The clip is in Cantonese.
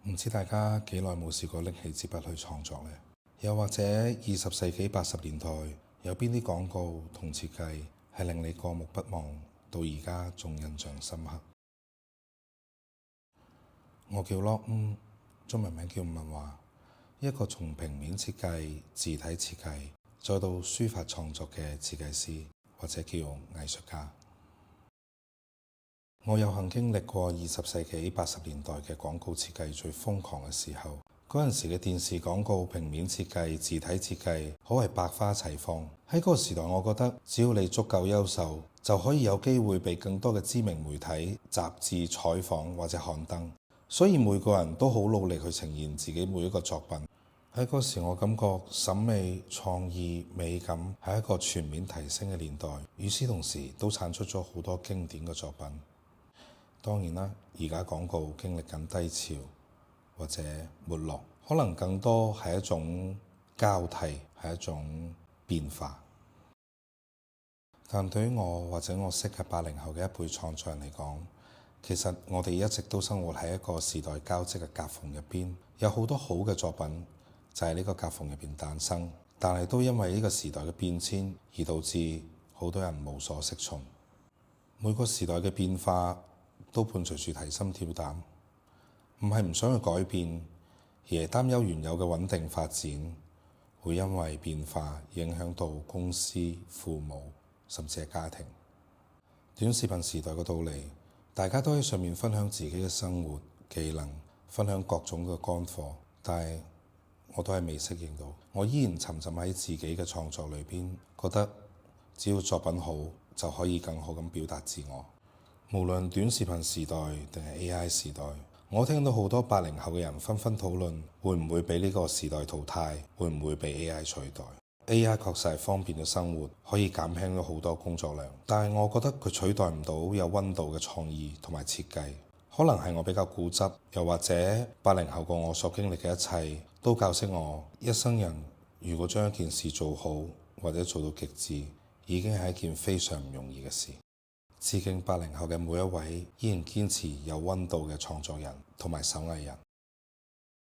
唔知大家幾耐冇試過拎起支筆去創作呢？又或者20世紀80年代有邊啲廣告同設計係令你過目不忘，到而家仲印象深刻？我叫 Lock，中文名叫吳文華，一個從平面設計、字體設計再到書法創作嘅設計師，或者叫藝術家。我有幸經歷過20世紀80年代嘅廣告設計最瘋狂嘅時候。嗰陣時嘅電視廣告、平面設計、字體設計可謂百花齊放。喺嗰個時代，我覺得只要你足夠優秀，就可以有機會被更多嘅知名媒體、雜誌採訪或者刊登。所以每個人都好努力去呈現自己每一個作品。喺嗰時，我感覺審美、創意、美感係一個全面提升嘅年代。與此同時，都產出咗好多經典嘅作品。當然啦，而家廣告經歷緊低潮或者沒落，可能更多係一種交替，係一種變化。但對於我或者我識嘅80後嘅一輩創作人嚟講，其實我哋一直都生活喺一個時代交織嘅夾縫入邊，有好多好嘅作品就喺呢個夾縫入邊誕生，但係都因為呢個時代嘅變遷而導致好多人無所適從。每個時代嘅變化都伴隨住提心吊膽，唔係唔想去改變，而係擔憂原有嘅穩定發展會因為變化影響到公司、父母甚至係家庭。短視頻時代嘅到嚟，大家都喺上面分享自己嘅生活技能，分享各種嘅乾貨，但係我都係未適應到，我依然沉浸喺自己嘅創作裏邊，覺得只要作品好就可以更好咁表達自我。無論短視頻時代定係 AI 時代，我聽到好多80後嘅人紛紛討論，會唔會俾呢個時代淘汰，會唔會被 AI 取代。AI 確實係方便咗生活，可以減輕咗好多工作量，但係我覺得佢取代唔到有溫度嘅創意同埋設計。可能係我比較固執，又或者80後個我所經歷嘅一切都教識我，一生人如果將一件事做好或者做到極致，已經係一件非常唔容易嘅事。致敬80後嘅每一位依然堅持有溫度嘅創作人同埋手藝人。